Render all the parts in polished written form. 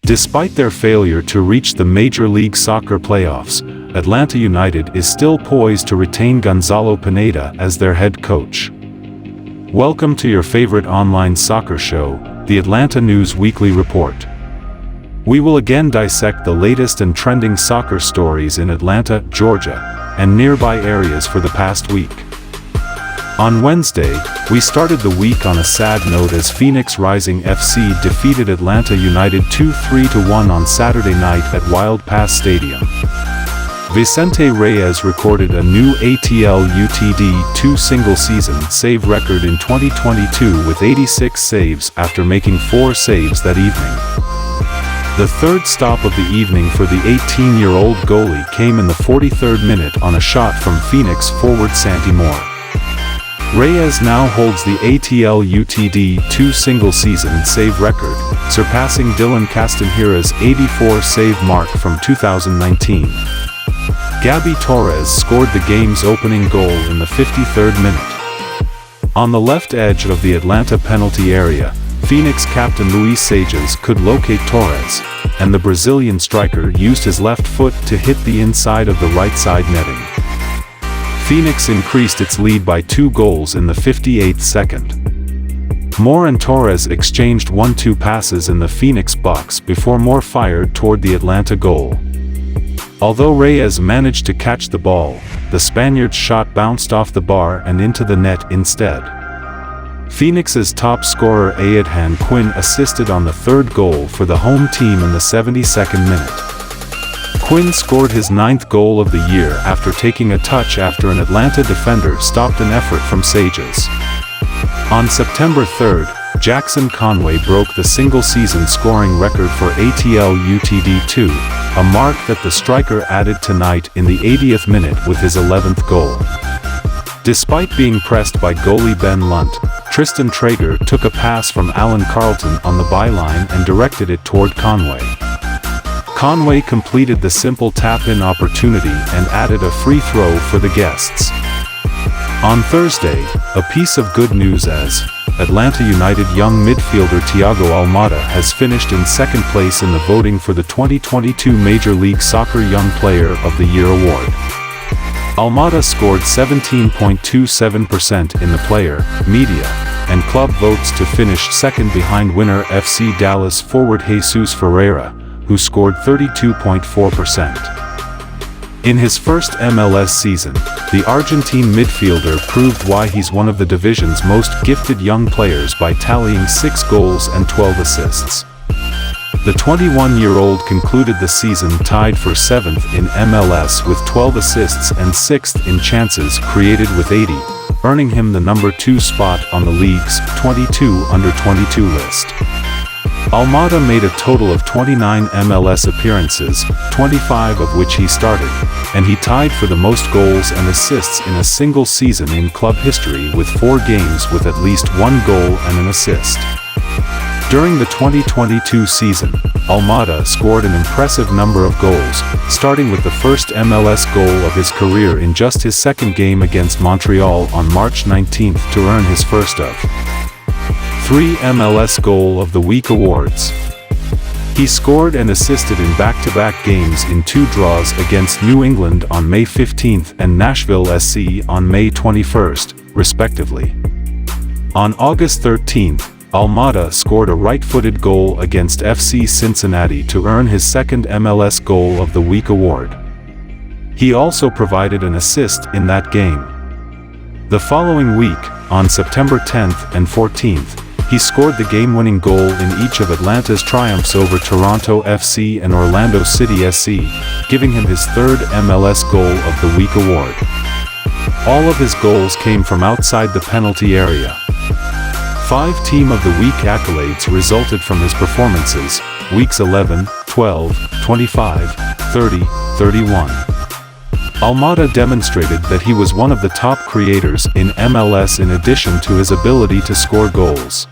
Despite their failure to reach the Major League Soccer playoffs, Atlanta United is still poised to retain Gonzalo Pineda as their head coach. Welcome to your favorite online soccer show, the Atlanta News Weekly Report. We will again dissect the latest and trending soccer stories in Atlanta, Georgia, and nearby areas for the past week. On Wednesday, we started the week on a sad note as Phoenix Rising FC defeated Atlanta United 2-3 on Saturday night at Wild Pass Stadium. Vicente Reyes recorded a new ATL UTD2 single-season save record in 2022 with 86 saves after making 4 saves that evening. The third stop of the evening for the 18-year-old goalie came in the 43rd minute on a shot from Phoenix forward Santi Moore. Reyes now holds the ATL UTD2 single-season save record, surpassing Dylan Castanheira's 84 save mark from 2019. Gabby Torres scored the game's opening goal in the 53rd minute. On the left edge of the Atlanta penalty area, Phoenix captain Luis Sages could locate Torres, and the Brazilian striker used his left foot to hit the inside of the right side netting. Phoenix increased its lead by 2 goals in the 58th second. Moore and Torres exchanged 1-2 passes in the Phoenix box before Moore fired toward the Atlanta goal. Although Reyes managed to catch the ball, the Spaniard's shot bounced off the bar and into the net instead. Phoenix's top scorer Adhan Quinn assisted on the 3rd goal for the home team in the 72nd minute. Quinn scored his 9th goal of the year after taking a touch after an Atlanta defender stopped an effort from Sages. On September 3rd, Jackson Conway broke the single-season scoring record for ATL UTD2, a mark that the striker added tonight in the 80th minute with his 11th goal. Despite being pressed by goalie Ben Lunt, Tristan Traeger took a pass from Alan Carlton on the byline and directed it toward Conway. Conway completed the simple tap-in opportunity and added a free throw for the guests. On Thursday, a piece of good news as Atlanta United young midfielder Thiago Almada has finished in 2nd place in the voting for the 2022 Major League Soccer Young Player of the Year award. Almada scored 17.27% in the player, media, and club votes to finish 2nd behind winner FC Dallas forward Jesus Ferreira, who scored 32.4%. In his first MLS season, the Argentine midfielder proved why he's one of the division's most gifted young players by tallying 6 goals and 12 assists. The 21-year-old concluded the season tied for 7th in MLS with 12 assists and 6th in chances created with 80, earning him the number 2 spot on the league's 22 under 22 list. Almada made a total of 29 MLS appearances, 25 of which he started, and he tied for the most goals and assists in a single season in club history with 4 games with at least 1 goal and an assist. During the 2022 season, Almada scored an impressive number of goals, starting with the first MLS goal of his career in just his 2nd game against Montreal on March 19 to earn his first of 3 MLS Goal of the Week awards. He scored and assisted in back-to-back games in 2 draws against New England on May 15 and Nashville SC on May 21, respectively. On August 13, Almada scored a right-footed goal against FC Cincinnati to earn his 2nd MLS Goal of the Week award. He also provided an assist in that game. The following week, on September 10 and 14, he scored the game-winning goal in each of Atlanta's triumphs over Toronto FC and Orlando City SC, giving him his 3rd MLS Goal of the Week award. All of his goals came from outside the penalty area. 5 Team of the Week accolades resulted from his performances, weeks 11, 12, 25, 30, 31. Almada demonstrated that he was one of the top creators in MLS in addition to his ability to score goals.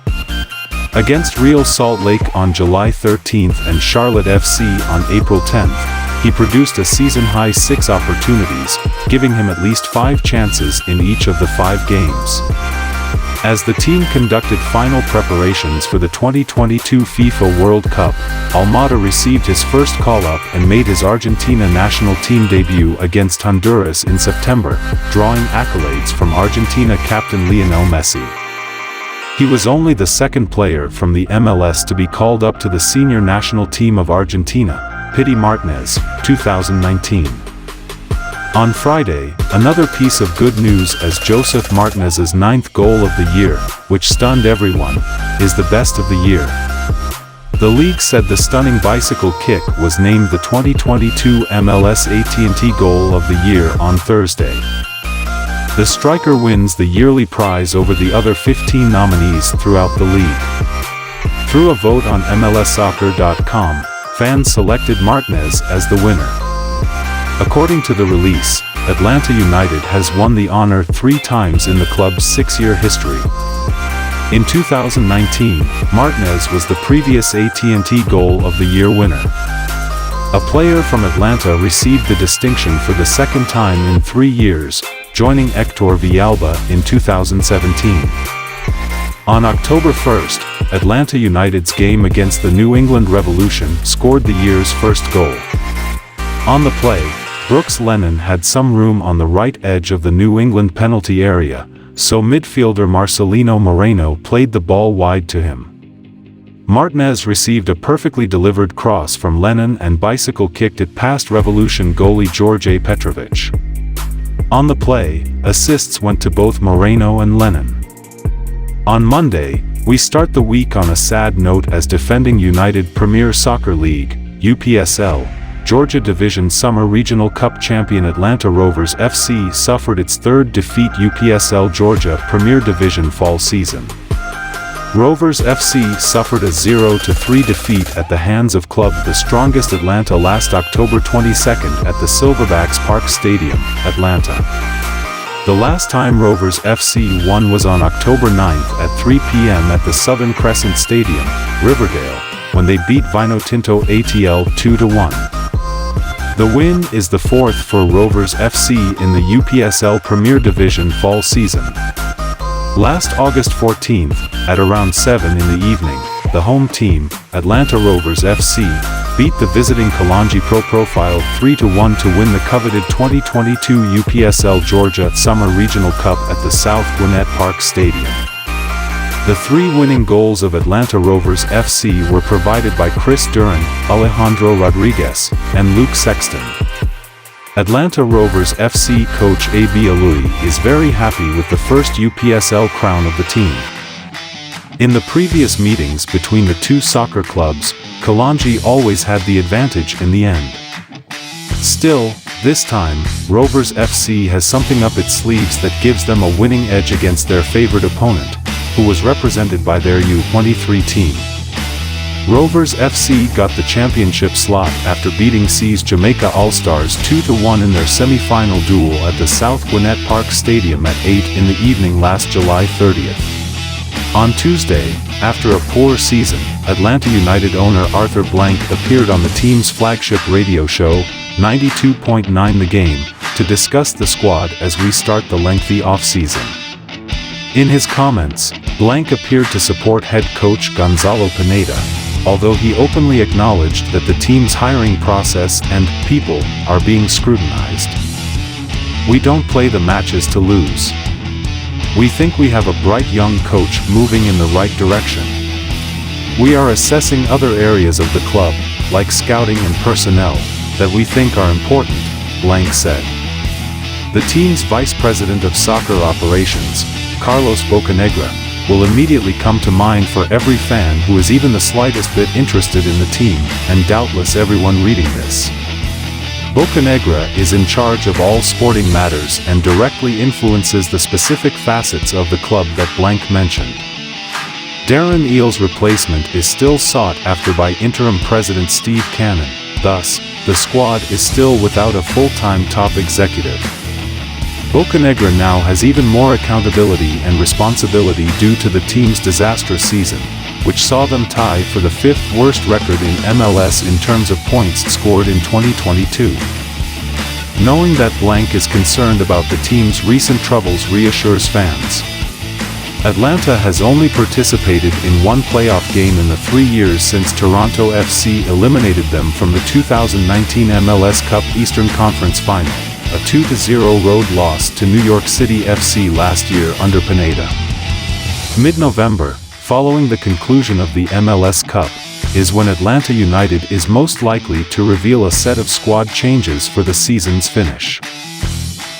Against Real Salt Lake on July 13 and Charlotte FC on April 10, he produced a season-high 6 opportunities, giving him at least 5 chances in each of the 5 games. As the team conducted final preparations for the 2022 FIFA World Cup, Almada received his first call-up and made his Argentina national team debut against Honduras in September, drawing accolades from Argentina captain Lionel Messi. He was only the second player from the MLS to be called up to the senior national team of Argentina, Pity Martinez, 2019. On Friday, another piece of good news as Josef Martinez's 9th goal of the year, which stunned everyone, is the best of the year. The league said the stunning bicycle kick was named the 2022 MLS AT&T Goal of the Year on Thursday. The striker wins the yearly prize over the other 15 nominees throughout the league. Through a vote on MLSsoccer.com, fans selected Martinez as the winner. According to the release, Atlanta United has won the honor 3 times in the club's 6-year history. In 2019, Martinez was the previous AT&T Goal of the Year winner. A player from Atlanta received the distinction for the second time in 3 years, joining Hector Villalba in 2017. On October 1st, Atlanta United's game against the New England Revolution scored the year's first goal. On the play, Brooks Lennon had some room on the right edge of the New England penalty area, so midfielder Marcelino Moreno played the ball wide to him. Martinez received a perfectly delivered cross from Lennon and bicycle kicked it past Revolution goalie George Petrovic. On the play, assists went to both Moreno and Lennon. On Monday, we start the week on a sad note as defending United Premier Soccer League, UPSL, Georgia Division Summer Regional Cup champion Atlanta Rovers FC suffered its 3rd defeat UPSL Georgia Premier Division fall season. Rovers FC suffered a 0-3 defeat at the hands of club The Strongest Atlanta last October 22nd at the Silverbacks Park Stadium, Atlanta. The last time Rovers FC won was on October 9th at 3 p.m. at the Southern Crescent Stadium, Riverdale, when they beat Vinotinto ATL 2-1. The win is the 4th for Rovers FC in the UPSL Premier Division fall season. Last August 14th, at around 7 in the evening, the home team, Atlanta Rovers FC, beat the visiting Kalonji Pro Profile 3-1 to win the coveted 2022 UPSL Georgia Summer Regional Cup at the South Gwinnett Park Stadium. The 3 winning goals of Atlanta Rovers FC were provided by Chris Duran, Alejandro Rodriguez, and Luke Sexton. Atlanta Rovers FC coach A.B. Alui is very happy with the first UPSL crown of the team. In the previous meetings between the 2 soccer clubs, Kalonji always had the advantage in the end. Still, this time, Rovers FC has something up its sleeves that gives them a winning edge against their favorite opponent, who was represented by their U23 team. Rovers FC got the championship slot after beating C's Jamaica All-Stars 2-1 in their semi-final duel at the South Gwinnett Park Stadium at 8 in the evening last July 30th. On Tuesday, after a poor season, Atlanta United owner Arthur Blank appeared on the team's flagship radio show, 92.9 The Game, to discuss the squad as we start the lengthy off-season. In his comments, Blank appeared to support head coach Gonzalo Pineda, although he openly acknowledged that the team's hiring process and people are being scrutinized. We don't play the matches to lose. We think we have a bright young coach moving in the right direction. We are assessing other areas of the club, like scouting and personnel, that we think are important, Blank said. The team's vice president of soccer operations, Carlos Bocanegra, will immediately come to mind for every fan who is even the slightest bit interested in the team, and doubtless everyone reading this. Bocanegra is in charge of all sporting matters and directly influences the specific facets of the club that Blank mentioned. Darren Eel's replacement is still sought after by interim president Steve Cannon, thus, the squad is still without a full-time top executive. Bocanegra now has even more accountability and responsibility due to the team's disastrous season, which saw them tie for the 5th worst record in MLS in terms of points scored in 2022. Knowing that Blank is concerned about the team's recent troubles reassures fans. Atlanta has only participated in one playoff game in the 3 years since Toronto FC eliminated them from the 2019 MLS Cup Eastern Conference Final, a 2-0 road loss to New York City FC last year under Pineda. Mid-November, following the conclusion of the MLS Cup, is when Atlanta United is most likely to reveal a set of squad changes for the season's finish.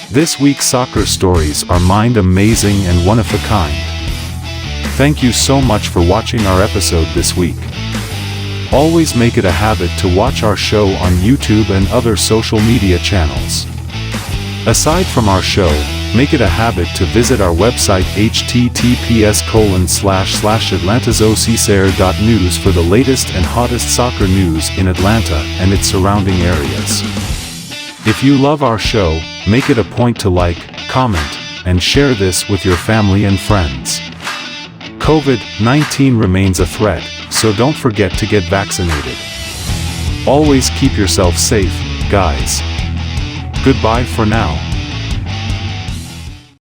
This week's soccer stories are mind-amazing and one-of-a-kind. Thank you so much for watching our episode this week. Always make it a habit to watch our show on YouTube and other social media channels. Aside from our show, make it a habit to visit our website https://atlantazoccere.news for the latest and hottest soccer news in Atlanta and its surrounding areas. If you love our show, make it a point to like, comment, and share this with your family and friends. COVID-19 remains a threat, so don't forget to get vaccinated. Always keep yourself safe, guys. Goodbye for now.